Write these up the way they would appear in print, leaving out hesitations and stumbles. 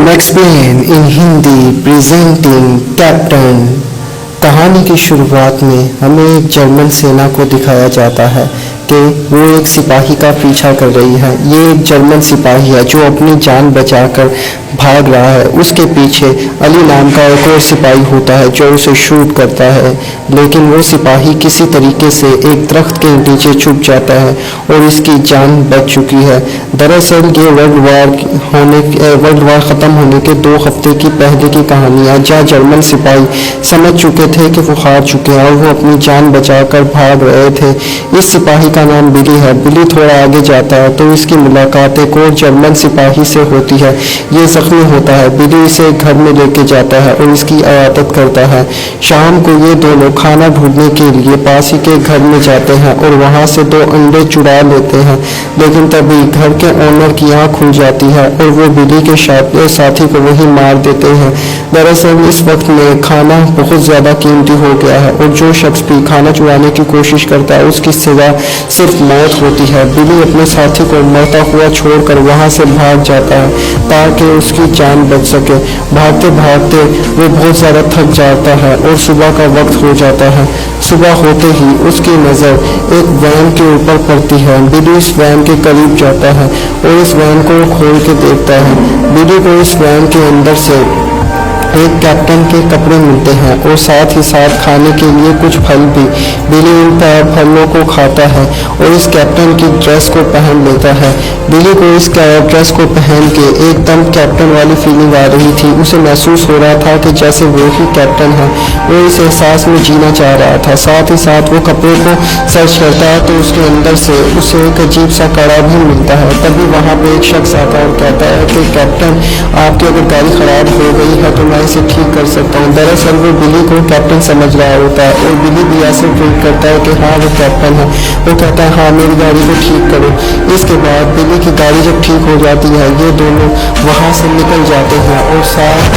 Explain in Hindi presenting captain. कहानी की शुरुआत में हमें एक जर्मन सेना को दिखाया जाता है कि वो एक सिपाही का पीछा कर रही है। ये एक जर्मन सिपाही है जो अपनी जान बचाकर भाग रहा है। उसके पीछे अली नाम का एक और सिपाही होता है जो उसे शूट करता है, लेकिन वो सिपाही किसी तरीके से एक दरख्त के नीचे छुप जाता है और इसकी जान बच चुकी है। दरअसल ये वर्ल्ड वार ख़त्म होने के 2 हफ्ते की पहले की कहानी है, जहाँ जर्मन सिपाही समझ चुके थे कि वो हार चुके हैं और वो अपनी जान बचाकर भाग रहे थे। इस सिपाही का नाम बिली है। बिली थोड़ा आगे जाता है तो इसकी मुलाकात एक और जर्मन सिपाही से होती है। ये जख्मी होता है। बिली इसे घर में लेके जाता है और इसकी इयादत करता है। शाम को ये दोनों खाना ढूंढने के लिए पास ही के घर में जाते हैं और वहाँ से 2 अंडे चुरा लेते हैं, लेकिन तभी घर के ओनर की आँख खुल जाती है और वो बिली के साथी को वहीं मार देते हैं। दरअसल इस वक्त में खाना बहुत ज़्यादा कीमती हो गया है और जो शख्स भी खाना चुराने की कोशिश करता है उसकी सजा सिर्फ मौत होती है। बिली अपने साथी को मरता हुआ छोड़कर वहाँ से भाग जाता है ताकि उसकी जान बच सके। भागते भागते वो बहुत ज़्यादा थक जाता है और सुबह का वक्त हो जाता है। सुबह होते ही उसकी नज़र एक वैन के ऊपर पड़ती है। बिली इस वैन के करीब जाता है और इस वैन को खोल के देखता है। बिली को इस वैन के अंदर से एक कैप्टन के कपड़े मिलते हैं और साथ ही साथ खाने के लिए कुछ फल भी। बिली उन फलों को खाता है और इस कैप्टन की ड्रेस को पहन लेता है। बिली को इस ड्रेस को पहन के एकदम कैप्टन वाली फीलिंग आ रही थी। उसे महसूस हो रहा था कि जैसे वो ही कैप्टन है। वो इस एहसास में जीना चाह रहा था। साथ ही साथ वो कपड़े को सर्च करता है तो उसके अंदर से उसे एक अजीब सा कड़ा भी मिलता है। तभी वहाँ पे एक शख्स आता है और कहता है कि कैप्टन, आपकी अगर गाड़ी खराब हो गई है तो मैं इसे ठीक कर सकता हूँ। दरअसल वो बिली को कैप्टन समझ रहा होता है और बिली भी ऐसे ट्रीट करता है कि हाँ वो कैप्टन है। वो कहता है हाँ मेरी गाड़ी को ठीक करो। इसके बाद बिली की गाड़ी जब ठीक हो जाती है ये दोनों वहाँ से निकल जाते हैं और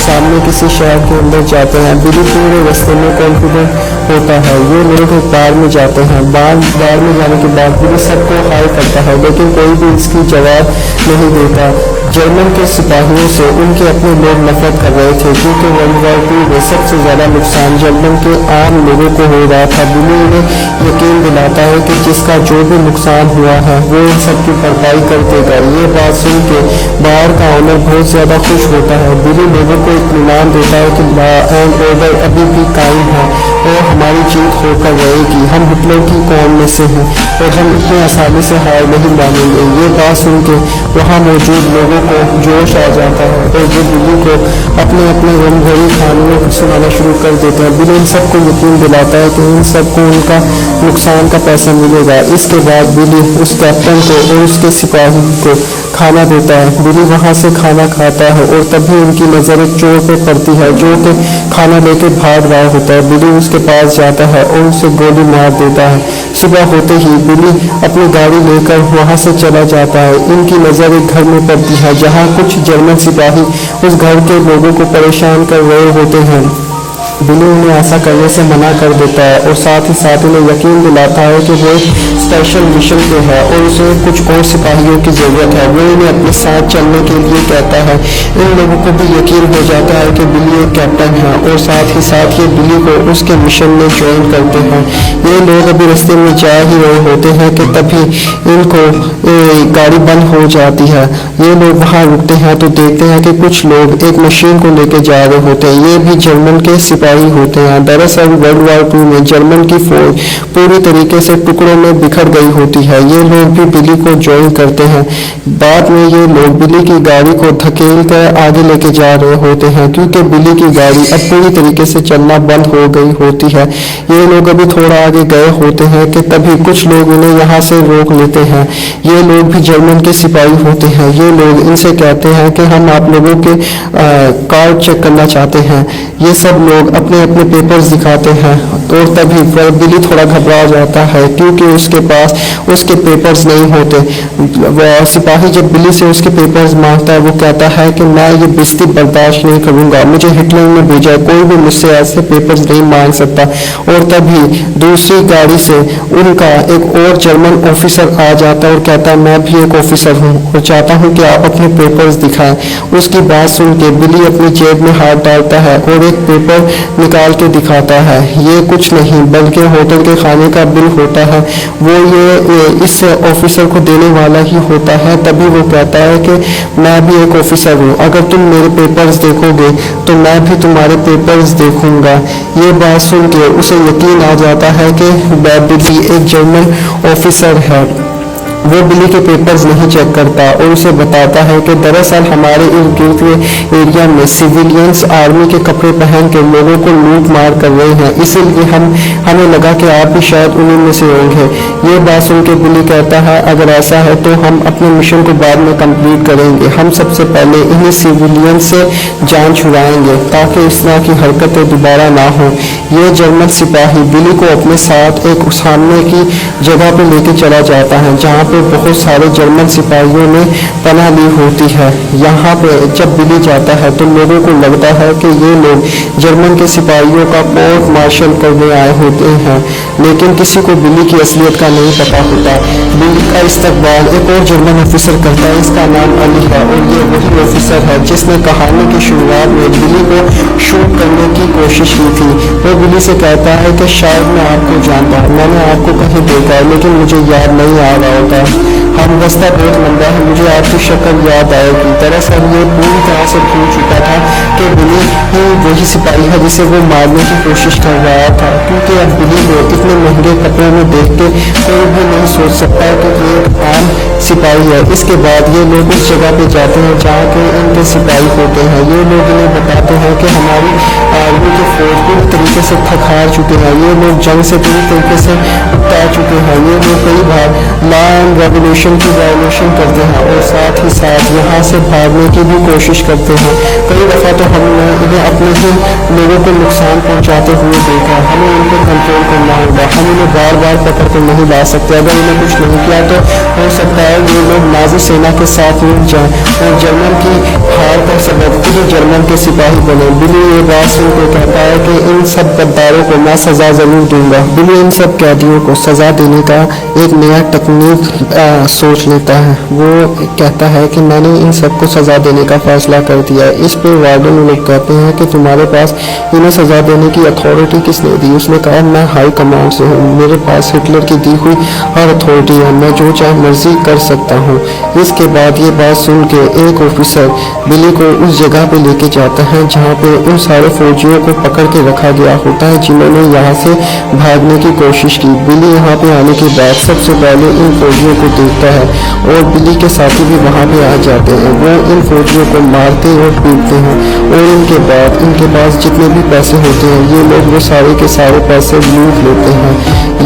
सामने किसी शहर के अंदर जाते हैं। बिली पूरे रास्ते में कॉन्फिडेंट होता है। ये लोग बार में जाते हैं। बार में जाने के बाद बिली सबको हाई करता है, लेकिन कोई भी इसकी जवाब नहीं देता। जर्मन के सिपाहियों से उनके अपने लोग नफरत कर रहे थे क्योंकि वर्ल्ड वार 2 में सबसे ज़्यादा नुकसान जर्मन के आम लोगों को हो रहा था। बिली उन्हें यकीन दिलाता है कि जिसका जो भी नुकसान हुआ है वो इन सब की भरपाई कर देगा। ये बात सुन के बाहर का ऑनर बहुत ज़्यादा खुश होता है। बिली लोगों को इत्मीनान देता है कि लॉ एंड ऑर्डर अभी भी कायम है और हमारी जीत होकर रहेगी। हम हिटलर की कौम में से हैं और हम इतनी आसानी से हार नहीं मानेंगे। ये बात सुन के वहाँ मौजूद लोगों को जोश आ जाता है और वो बिली को अपने गमभरी कहानियाँ सुनाना शुरू कर देते हैं। बिली इन सबको यकीन दिलाता है कि इन सबको उनका नुकसान का पैसा मिलेगा। इसके बाद बिली उस कैप्टन को और उसके सिपाही को खाना देता है। बिली वहाँ से खाना खाता है और तभी उनकी नज़र एक चोर पे पड़ती है जो कि खाना लेके भाग रहा होता है। बिली उसके पास जाता है और उसे गोली मार देता है। सुबह होते ही बिली अपनी गाड़ी लेकर वहाँ से चला जाता है। इनकी नज़र एक घर में पड़ती है जहाँ कुछ जर्मन सिपाही उस घर के लोगों को परेशान कर रहे होते हैं। बिली उन्हें ऐसा करने से मना कर देता है और साथ ही साथ उन्हें यकीन दिलाता है कि वो एक स्पेशल मिशन पे है और उसे कुछ और सिपाहियों की ज़रूरत है। वो उन्हें अपने साथ चलने के लिए कहता है। इन लोगों को भी यकीन हो जाता है कि बिली एक कैप्टन है और साथ ही साथ ये बिली को उसके मिशन में ज्वाइन करते हैं। ये लोग अभी रास्ते में जा ही रहे होते हैं कि तभी इनको गाड़ी बंद हो जाती है। ये लोग वहाँ रुकते हैं तो देखते हैं कि कुछ लोग एक मशीन को लेके जा रहे होते हैं। ये भी जर्मन के सिपाही होते हैं। दरअसल वर्ल्ड वार 2 में जर्मन की फौज पूरी तरीके से टुकड़ों में बिखर गई होती है। ये लोग भी बिली को ज्वाइन करते हैं। बाद में ये लोग बिली की गाड़ी को धकेल कर आगे लेके जा रहे होते हैं क्योंकि बिली की गाड़ी अब पूरी तरीके से चलना बंद हो गई होती है। ये लोग अभी थोड़ा आगे गए होते हैं कि तभी कुछ लोग इन्हें यहाँ से रोक लेते हैं। ये लोग भी जर्मन के सिपाही होते हैं। ये लोग इनसे कहते हैं कि हम आप लोगों के कार्ड चेक करना चाहते हैं। ये सब लोग अपने अपने पेपर्स दिखाते हैं और तभी बिली थोड़ा घबरा जाता है क्योंकि उसके पास उसके पेपर्स नहीं होते। वह सिपाही जब बिली से उसके पेपर्स मांगता है वो कहता है कि मैं ये बेइज्जती बर्दाश्त नहीं करूंगा, मुझे हिटलर ने भेजा है, कोई भी मुझसे ऐसे पेपर्स नहीं मांग सकता। और तभी दूसरी गाड़ी से उनका एक और जर्मन ऑफिसर आ जाता है और कहता है मैं भी एक ऑफिसर हूँ और चाहता हूँ कि आप अपने पेपर्स दिखाएं। उसकी बात सुन के बिली अपनी जेब में हाथ डालता है और एक पेपर निकाल के दिखाता है। ये कुछ नहीं बल्कि होटल के खाने का बिल होता है, वो ये इस ऑफिसर को देने वाला ही होता है। तभी वो कहता है कि मैं भी एक ऑफिसर हूँ, अगर तुम मेरे पेपर्स देखोगे तो मैं भी तुम्हारे पेपर्स देखूंगा। ये बात सुन के उसे यकीन आ जाता है कि बिली एक जर्मन ऑफिसर है। वो बिली के पेपर्स नहीं चेक करता और उसे बताता है कि दरअसल हमारे इर्द गिर्द के एरिया में सिविलियंस आर्मी के कपड़े पहन के लोगों को लूट मार कर रहे हैं, इसीलिए हमें लगा कि आप भी शायद उन्हीं में से होंगे। ये बात सुन के बिली कहता है अगर ऐसा है तो हम अपने मिशन को बाद में कंप्लीट करेंगे, हम सबसे पहले इन्हीं सिविलियन से जान छुड़ाएंगे ताकि इस तरह की हरकतें दोबारा ना हो। ये जर्मन सिपाही बिली को अपने साथ एक सामने की जगह पर लेके चला जाता है जहाँ पे बहुत सारे जर्मन सिपाहियों ने पनाह ली होती है। यहाँ पे जब बिली जाता है तो लोगों को लगता है कि ये लोग जर्मन के सिपाहियों का कोर्ट मार्शल करने आए होते हैं, लेकिन किसी को बिली की असलियत का नहीं पता होता। बिली का इस्तकबाल एक और जर्मन ऑफिसर करता है, इसका नाम अली है और ये वही ऑफिसर है जिसने कहानी की शुरुआत में बिली को शूट करने की कोशिश की थी। वो बिली से कहता है कि शायद मैं आपको जानता हूँ, मैंने आपको कहीं देखा है लेकिन मुझे याद नहीं आ रहा होता। हम रास्ता बहुत लंबा है, मुझे आपकी शक्ल याद आएगी। दरअसल ये पूरी तरह से भूल चुका था कि बिली ही वही सिपाही है जिसे वो मारने की कोशिश कर रहा था, क्योंकि अब बिली को इतने महंगे कपड़े में देख के कोई भी नहीं सोच सकता कि ये एक आम सिपाही है। इसके बाद ये लोग उस जगह पे जाते हैं जहाँ के इनके सिपाही होते हैं। ये लोग इन्हें बताते हैं कि हमारी आर्मी के फौज पूरी तरीके से थक हार चुके हैं, ये लोग जंग से पूरी तरीके से उकता चुके हैं, ये लोग कई बार लॉ एंड रेगुलेशन की वायलेशन करते हैं और साथ ही साथ यहाँ से भागने की भी कोशिश करते हैं। कई दफ़ा तो हमने इन्हें अपने ही लोगों को नुकसान पहुँचाते हुए देखा। हमें इन पर कंट्रोल करना होगा, हम इन्हें बार बार पकड़ कर नहीं ला सकते। अगर इन्हें कुछ नहीं किया तो हो सकता है ये लोग नाजी सेना के साथ मिल जाएं और जर्मन की हार का सबब खुद जर्मन के सिपाही बने। बिली ये बात सुन के कहता है कि इन सब गद्दारों को मैं सजा जरूर दूंगा। बिली इन सब कैदियों को सजा देने का एक नया टेक्निक सोच लेता है। वो कहता है कि मैंने इन सबको सजा देने का फैसला कर दिया है। इस पे वार्डन लोग कहते हैं कि तुम्हारे पास इन्हें सजा देने की अथॉरिटी किसने दी? उसने कहा मैं हाई कमांड से हूँ, मेरे पास हिटलर की दी हुई हर अथॉरिटी है, मैं जो चाहे मर्जी कर सकता हूँ। इसके बाद ये बात सुन के एक ऑफिसर बिली को उस जगह पे लेके जाता है जहाँ पे उन सारे फौजियों को पकड़ के रखा गया होता है जिन्होंने यहाँ से भागने की कोशिश की। बिली यहाँ पे आने के बाद सबसे पहले इन फौजियों को देखता है और बिली के साथी भी वहाँ पे आ जाते हैं। वो इन फौजियों को मारते और पीटते हैं और इनके बाद इनके पास जितने भी पैसे होते हैं ये लोग वो सारे के सारे पैसे लूट लेते हैं।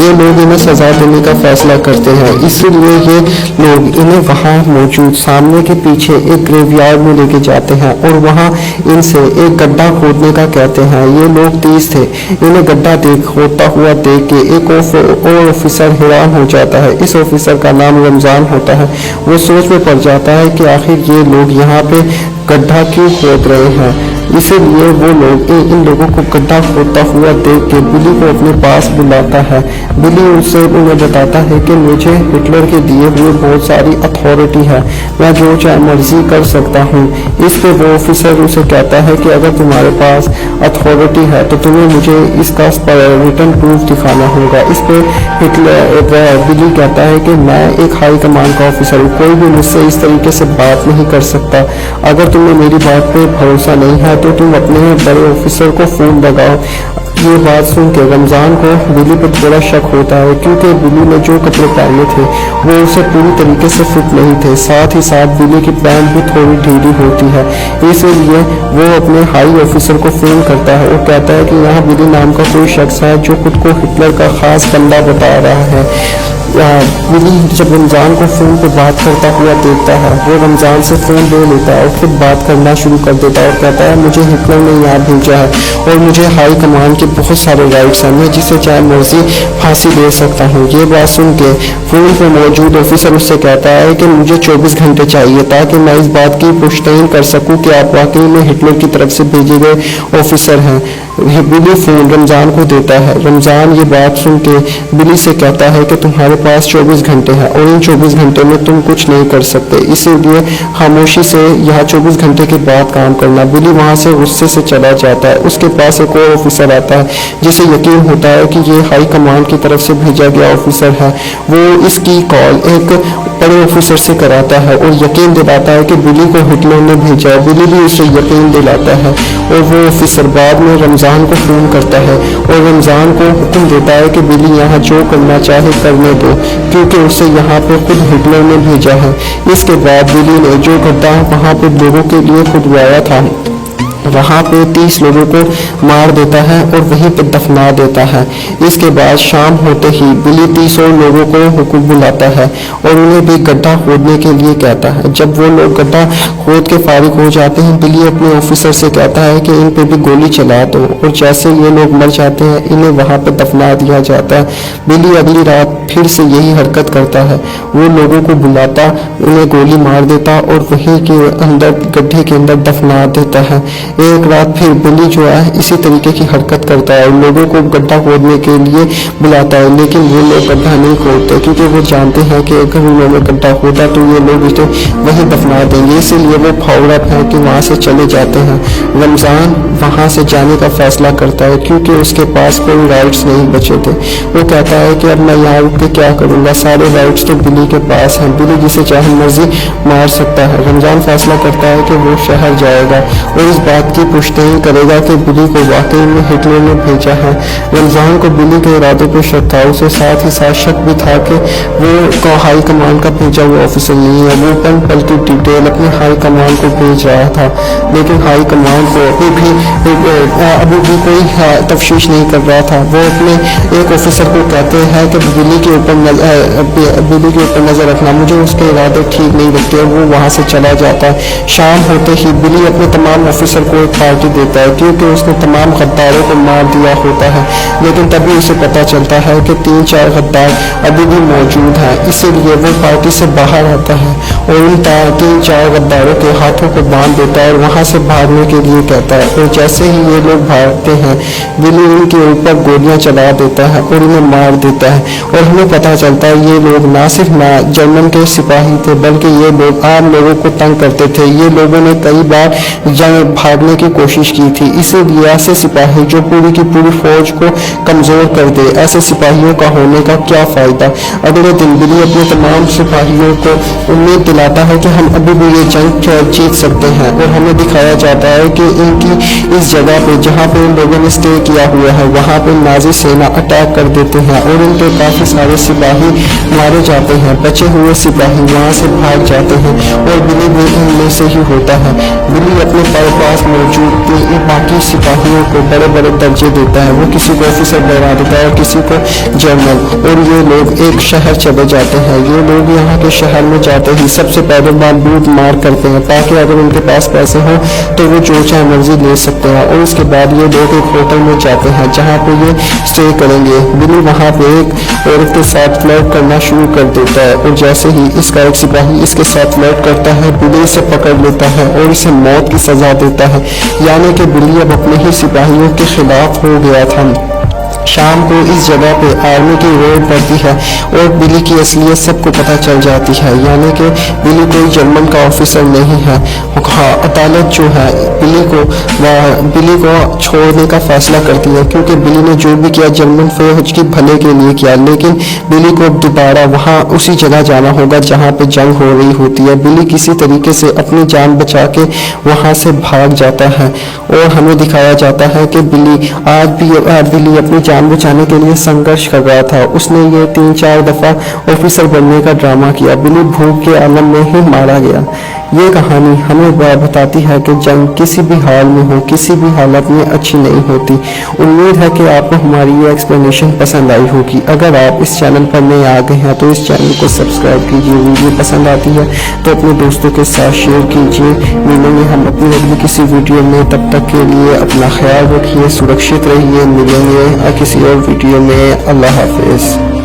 ये लोग इन्हें सजा देने का फैसला करते हैं, इसीलिए ये लोग इन्हें वहाँ मौजूद सामने के पीछे एक ग्रेवयार्ड में लेके जाते हैं और वहाँ इनसे एक गड्ढा खोदने का कहते हैं। ये लोग तेज थे, इन्हें गड्ढा होता हुआ देख के एक और ऑफिसर हैरान हो जाता है। इस ऑफिसर का नाम रमजान होता है। वो सोच में पड़ जाता है कि आखिर ये लोग यहाँ पे गड्ढा क्यों खोद रहे हैं, इसीलिए वो लोग इन लोगों को गड्ढा खोदता हुआ देख के बिली को अपने पास बुलाता है। बिली उनसे उन्हें बताता है कि मुझे हिटलर के दिए हुए बहुत सारी अथॉरिटी है, मैं जो चाहे मर्जी कर सकता हूँ। इस पे वो ऑफिसर उसे कहता है कि अगर तुम्हारे पास अथॉरिटी है तो तुम्हें मुझे इसका रिटर्न प्रूफ दिखाना होगा। इस पे बिली कहता है कि मैं एक हाई कमांड का ऑफिसर हूँ, कोई भी मुझसे इस तरीके से बात नहीं कर सकता। अगर तुम्हें मेरी बात पे भरोसा नहीं है तो तुम अपने बड़े ऑफिसर को फोन लगाओ। یہ بات سن کے رمضان کو بلی پر بڑا شک ہوتا ہے، کیونکہ بلی نے جو کپڑے پہنے تھے وہ اسے پوری طریقے سے فٹ نہیں تھے، ساتھ ہی ساتھ بلی کی پینٹ بھی تھوڑی ڈھیلی ہوتی ہے۔ اسی لیے وہ اپنے ہائی آفیسر کو فون کرتا ہے اور کہتا ہے کہ یہاں بلی نام کا کوئی شخص ہے جو خود کو ہٹلر کا خاص بندہ بتا رہا ہے۔ بلی جب رمضان کو فون پہ بات کرتا ہوا دیکھتا ہے، وہ رمضان سے فون لے لیتا ہے اور خود بات کرنا شروع کر دیتا ہے اور کہتا ہے مجھے ہٹلر نے یہاں بھیجا ہے اور مجھے ہائی کمان کے بہت سارے رائٹس ہیں، میں جسے چاہے مرضی پھانسی دے سکتا ہوں۔ یہ بات سن کے فون پہ موجود آفیسر اس سے کہتا ہے کہ مجھے 24 گھنٹے چاہیے تاکہ میں اس بات کی پشتین کر سکوں کہ آپ واقعی میں ہٹلر کی طرف سے بھیجے گئے آفیسر ہیں۔ بلی فون رمضان کو دیتا ہے۔ رمضان یہ بات سن کے بلی سے کہتا ہے کہ تمہارے پاس 24 گھنٹے ہیں اور ان 24 گھنٹے میں تم کچھ نہیں کر سکتے، اسی لیے خاموشی سے یہاں 24 گھنٹے کے بعد کام کرنا۔ بلی وہاں سے غصے سے چلا جاتا ہے۔ اس کے پاس ایک اور آفیسر آتا ہے جسے یقین ہوتا ہے کہ یہ ہائی کمان کی طرف سے بھیجا گیا آفیسر ہے۔ وہ اس کی کال ایک بڑے آفیسر سے کراتا ہے اور یقین دلاتا ہے کہ بلی کو ہٹلر نے بھیجا ہے۔ بلی بھی اسے یقین دلاتا ہے اور وہ آفیسر بعد میں رمضان کو فون کرتا ہے اور رمضان کو حکم دیتا ہے کہ بلی یہاں جو کرنا چاہے کرنے دو، کیونکہ اسے یہاں پہ خود ہٹلر نے بھیجا ہے۔ اس کے بعد بلی نے جو گڈھا وہاں پہ لوگوں کے لیے کھدوایا تھا وہاں پہ 30 لوگوں کو مار دیتا ہے اور وہیں پہ دفنا دیتا ہے۔ اس کے بعد شام ہوتے ہی بلی 30 اور لوگوں کو حکم بلاتا ہے اور انہیں بھی گڈھا کھودنے کے لیے کہتا ہے۔ جب وہ لوگ گڈھا کھود کے فارغ ہو جاتے ہیں، بلی اپنے آفیسر سے کہتا ہے کہ ان پہ بھی گولی چلا دو، اور جیسے یہ لوگ مر جاتے ہیں انہیں وہاں پہ دفنا دیا جاتا ہے۔ بلی اگلی رات پھر سے یہی حرکت کرتا ہے، وہ لوگوں کو بلاتا، انہیں گولی مار دیتا اور وہیں کے اندر گڈھے کے اندر دفنا دیتا ہے۔ ایک رات پھر بلی جو ہے اسی طریقے کی حرکت کرتا ہے اور لوگوں کو گڈھا کھودنے کے لیے بلاتا ہے، لیکن وہ لوگ گڈھا نہیں کھودتے کیونکہ وہ جانتے ہیں کہ اگر انہوں نے گڈھا کھودا تو یہ لوگ اسے وہیں دفنا دیں گے، اسی لیے وہ پھاوڑا پھینک کے وہاں سے چلے جاتے ہیں۔ رمضان وہاں سے جانے کا فیصلہ کرتا ہے کیونکہ اس کے پاس کوئی رائٹس نہیں بچے تھے۔ وہ کہتا ہے کہ اب میں یہاں رک کے کیا کروں گا، سارے رائٹس تو بلی کے پاس ہیں، بلی جسے چاہے مرضی مار سکتا ہے۔ رمضان فیصلہ کرتا ہے کہ وہ شہر جائے گا اور اس بات کی پشتین کرے گا کہ بلی کو واقعی میں ہٹلر نے بھیجا ہے۔ رمضان کو بلی کے ارادے پہ شک تھا، اسے ساتھ ہی ساتھ شک بھی تھا کہ وہ ہائی کمان کا بھیجا ہوا آفیسر نہیں ہے۔ وہ پن پل کی ڈیٹیل اپنے ہائی کمان کو بھیج رہا تھا، لیکن ہائی کمان کو ابھی بھی کوئی تفتیش نہیں کر رہا تھا۔ وہ اپنے ایک آفیسر کو کہتے ہیں کہ بلی کے اوپر نظر رکھنا، مجھے اس کے ارادے ٹھیک نہیں لگتے، اور وہ وہاں سے چلا جاتا ہے۔ شام ہوتے ہی بلی اپنے تمام آفیسر کو ایک پارٹی دیتا ہے کیونکہ اس نے تمام غداروں کو مار دیا ہوتا ہے، لیکن تبھی اسے پتہ چلتا ہے کہ 3-4 غدار ابھی بھی موجود ہیں، اسی لیے وہ پارٹی سے باہر آتا ہے اور ان 3-4 غداروں کے ہاتھوں کو باندھ دیتا ہے اور وہاں سے بھاگنے کے لیے کہتا ہے، اور جیسے ہی یہ لوگ بھاگتے ہیں بلی ان کے اوپر گولیاں چلا دیتا ہے اور انہیں مار دیتا ہے، اور ہمیں پتہ چلتا ہے یہ لوگ نہ صرف جرمن کے سپاہی تھے بلکہ یہ لوگ عام لوگوں کو تنگ کرتے تھے۔ یہ لوگوں نے کئی بار بھاگنے کی کوشش کی تھی، اسی لیے ایسے سپاہی جو پوری کی پوری فوج کو کمزور کر دے، ایسے سپاہیوں کا ہونے کا کیا فائدہ۔ اگلے دن بلی اپنے تمام سپاہیوں کو امید دلاتا ہے کہ ہم ابھی بھی یہ جنگ جیت سکتے ہیں، اور ہمیں دکھایا جاتا ہے کہ ان کی اس جگہ پہ جہاں پہ ان لوگوں نے اسٹے کیا ہوا ہے وہاں پہ نازی سینا اٹیک کر دیتے ہیں اور ان کے کافی سارے سپاہی مارے جاتے ہیں۔ بچے ہوئے سپاہی وہاں سے بھاگ جاتے ہیں اور بلی بھی ان میں سے ہی ہوتا ہے۔ بلی اپنے پاس موجود باقی سپاہیوں کو بڑے بڑے درجے دیتا ہے، وہ کسی کو آفیسر بنا دیتا ہے اور کسی کو جنرل، اور یہ لوگ ایک شہر چلے جاتے ہیں۔ یہ لوگ یہاں کے شہر میں جاتے ہی سب سے پہلے لوٹ مار کرتے ہیں تاکہ اگر ان کے پاس پیسے ہوں تو وہ جو چاہے مرضی لے سکتے ہیں، اور اس کے بعد یہ لوگ ایک ہوٹل میں جاتے ہیں جہاں پہ یہ اسٹے کریں گے۔ بلی وہاں پہ ایک عورت کے ساتھ فلرٹ کرنا شروع کر دیتا ہے، اور جیسے ہی اس کا ایک سپاہی اس کے ساتھ فلرٹ کرتا ہے بلی اسے پکڑ لیتا ہے اور اسے موت کی سزا دیتا ہے، یعنی کہ بلی اب اپنے ہی سپاہیوں کے خلاف ہو گیا تھا۔ शाम को इस जगह पे आर्मी की रेड पड़ती है और बिली की असलियत सबको पता चल जाती है, यानी कि बिली कोई जर्मन का ऑफिसर नहीं है। हाँ, अदालत जो है बिली को छोड़ने का फैसला करती है, क्योंकि बिली ने जो भी किया जर्मन फौज की भले के लिए किया, लेकिन बिली को दोबारा वहाँ उसी जगह जाना होगा जहाँ पे जंग हो रही होती है। बिली किसी तरीके से अपनी जान बचा के वहाँ से भाग जाता है और हमें दिखाया जाता है कि बिली अपनी जान बचाने के लिए संघर्ष कर रहा था। उसने ये 3-4 दफ़ा ऑफिसर बनने का ड्रामा किया। बिली भूख के आलम में ही मारा गया। ये कहानी हमें बताती है कि जंग किसी भी हाल में हो, किसी भी हालत में अच्छी नहीं होती। उम्मीद है कि आपको हमारी ये एक्सप्लेनेशन पसंद आई होगी। अगर आप इस चैनल पर नए आ गए हैं तो इस चैनल को सब्सक्राइब कीजिए। वीडियो पसंद आती है तो अपने दोस्तों के साथ शेयर कीजिए। मिलेंगे हम अपनी अगली किसी वीडियो में, तब तक के लिए अपना ख्याल रखिए, सुरक्षित रहिए। मिलेंगे किसी और वीडियो में। अल्लाह हाफिज़।